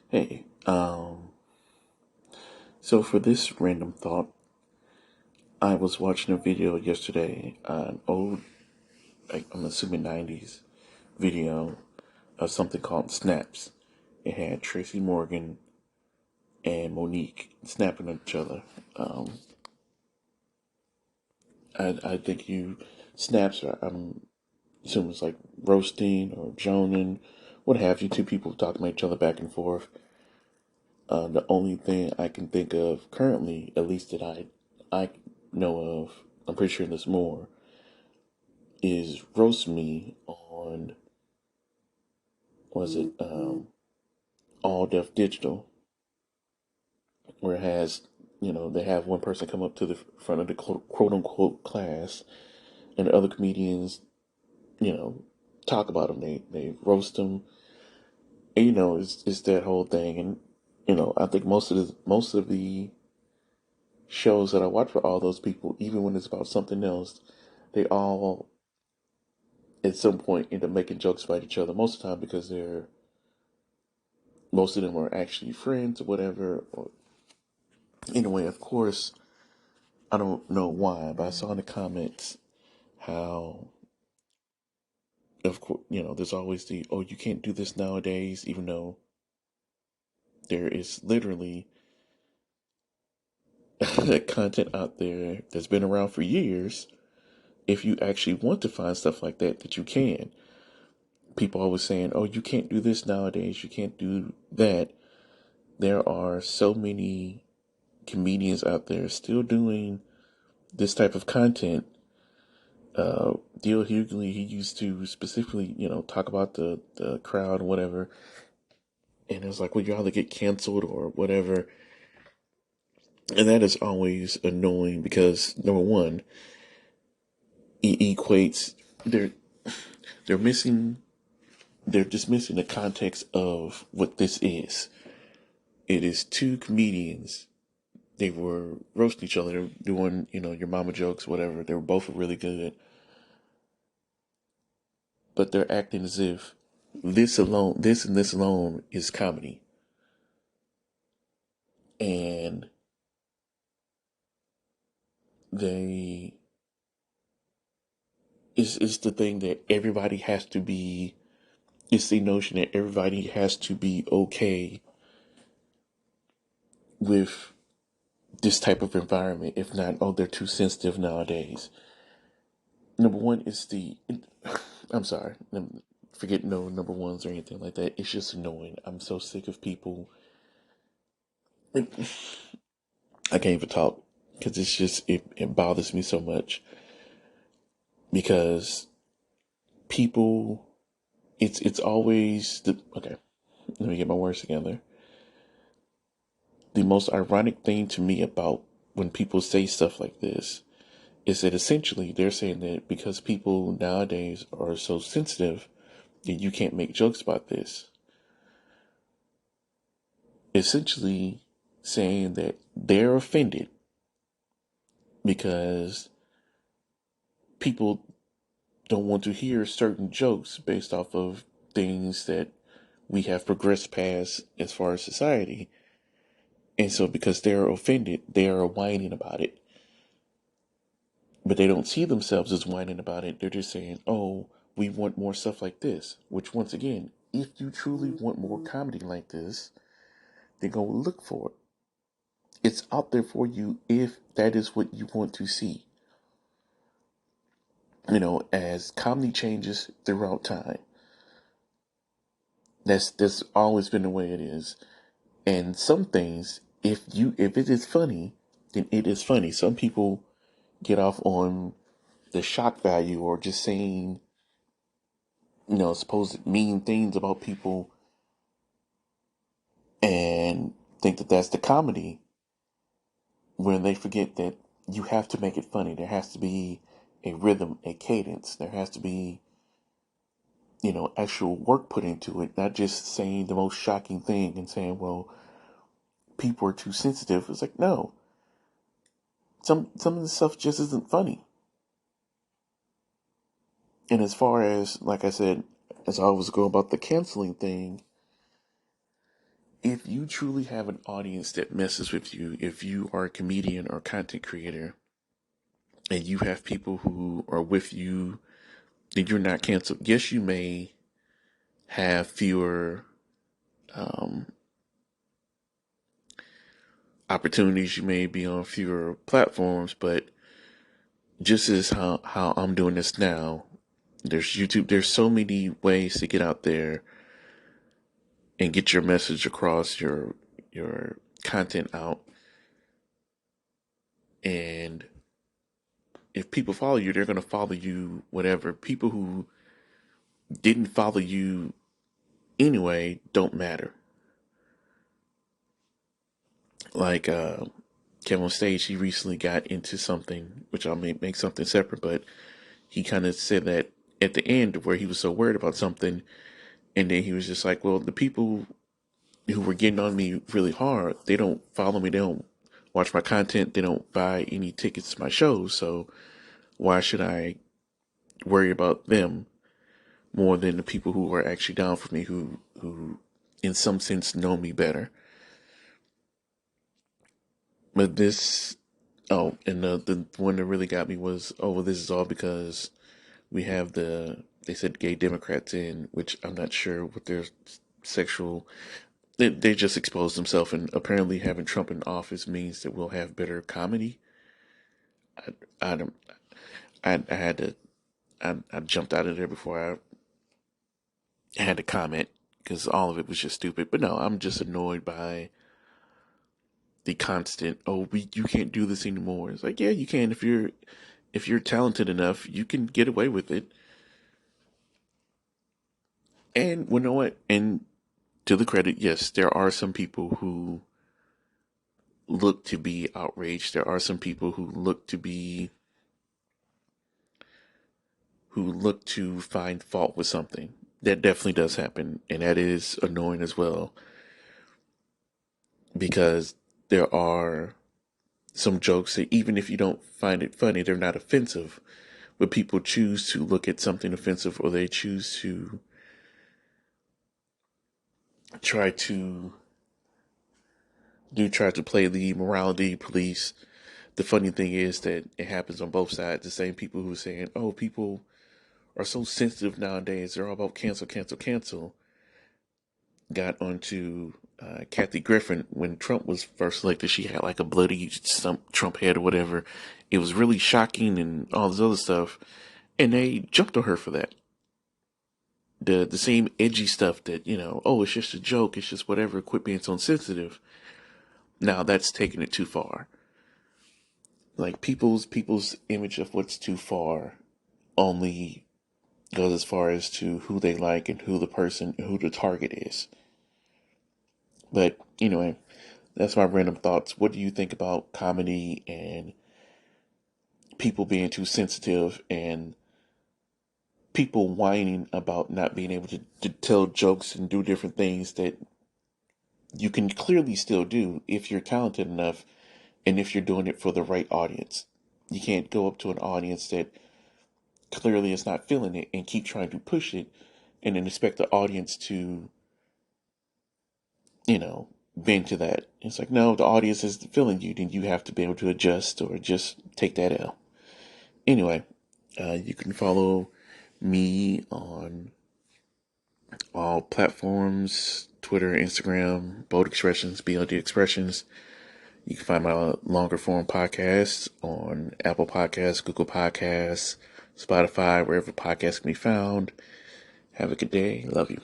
Hey, so for this random thought, I was watching a video yesterday, an old, I'm assuming 90s video of something called Snaps. It had Tracy Morgan and Monique snapping at each other. Um, I think snaps I'm assuming it's like roasting or joning, what have you, two people talking to each other back and forth. The only thing I can think of currently, at least that I know of, I'm pretty sure there's more, is roast me on was it all deaf digital, where it has they have one person come up to the front of the quote unquote class, and the other comedians you know talk about them, they roast them, and it's that whole thing, and I think most of the shows that I watch for all those people, even when it's about something else, they all at some point end up making jokes about each other. Most of the time because most of them are actually friends or whatever. Or anyway, of course, I don't know why, but I saw in the comments how, of course, there's always the oh you can't do this nowadays, even though there is literally content out there that's been around for years. If you actually want to find stuff like that, that you can. People always saying, "Oh, you can't do this nowadays. You can't do that." There are so many comedians out there still doing this type of content. Deal Hughley, he used to specifically, talk about the crowd or whatever, and it was like, well, you either get canceled or whatever, and that is always annoying because number one, it equates they're they're missing they're just missing the context of what this is. It is two comedians. They were roasting each other, doing, your mama jokes, whatever. They were both really good. But they're acting as if this and this alone is comedy. And they, it's the thing that everybody has to be, it's the notion that everybody has to be okay with this type of environment. If not, oh, they're too sensitive nowadays. Number one is I'm sorry, forget no number ones or anything like that. It's just annoying. I'm so sick of people. I can't even talk because it bothers me so much because people, it's always the okay. Let me get my words together. The most ironic thing to me about when people say stuff like this is that essentially they're saying that because people nowadays are so sensitive that you can't make jokes about this. Essentially saying that they're offended because people don't want to hear certain jokes based off of things that we have progressed past as far as society. And so because they're offended, they are whining about it. But they don't see themselves as whining about it. They're just saying, oh, we want more stuff like this. Which, once again, if you truly want more comedy like this, then go look for it. It's out there for you if that is what you want to see. As comedy changes throughout time. That's always been the way it is. And some things, if it is funny, then it is funny. Some people get off on the shock value or just saying, supposed mean things about people and think that that's the comedy when they forget that you have to make it funny. There has to be a rhythm, a cadence. There has to be, actual work put into it, not just saying the most shocking thing and saying, well, people are too sensitive. It's like, no, some of the stuff just isn't funny. And as far as, like I said, as I always go about the canceling thing, if you truly have an audience that messes with you, if you are a comedian or content creator, and you have people who are with you, then you're not canceled. Yes, you may have fewer um, opportunities, you may be on fewer platforms, but just as how I'm doing this now, there's YouTube, there's so many ways to get out there and get your message across, your content out. And if people follow you, they're going to follow you, whatever. People who didn't follow you anyway don't matter. Like Kevin on stage, he recently got into something, which I'll make something separate, but he kind of said that at the end where he was so worried about something, and then he was just like, well, the people who were getting on me really hard, they don't follow me, they don't watch my content, they don't buy any tickets to my shows, so why should I worry about them more than the people who are actually down for me, who in some sense know me better. But this, oh, and the one that really got me was, oh, well, this is all because we have they said gay Democrats in, which I'm not sure what their sexual, they just exposed themselves, and apparently having Trump in office means that we'll have better comedy. I don't, I had to, I jumped out of there before I had to comment because all of it was just stupid. But no, I'm just annoyed by the constant, oh, you can't do this anymore. It's like, yeah, you can if you're talented enough, you can get away with it. And you know what? And to the credit, yes, there are some people who look to be outraged. There are some people who look to find fault with something. That definitely does happen, and that is annoying as well because there are some jokes that even if you don't find it funny, they're not offensive. But people choose to look at something offensive, or they choose to try to try to play the morality police. The funny thing is that it happens on both sides. The same people who are saying, "Oh, people are so sensitive nowadays. They're all about cancel, cancel, cancel." Got onto Kathy Griffin when Trump was first elected. She had like a bloody Trump head or whatever. It was really shocking and all this other stuff, and they jumped on her for that. The same edgy stuff that, oh, it's just a joke, it's just whatever, quit being so sensitive. Now that's taking it too far. Like people's image of what's too far only goes as far as to who they like and who the target is. But anyway, that's my random thoughts. What do you think about comedy and people being too sensitive and people whining about not being able to tell jokes and do different things that you can clearly still do if you're talented enough and if you're doing it for the right audience? You can't go up to an audience that clearly is not feeling it and keep trying to push it and then expect the audience to, bend to that. It's like, no, the audience is feeling you, then you have to be able to adjust or just take that L. Anyway, you can follow me on all platforms, Twitter, Instagram, Bold Expressions, BLD Expressions. You can find my longer form podcasts on Apple Podcasts, Google Podcasts, Spotify, wherever podcasts can be found. Have a good day. Love you.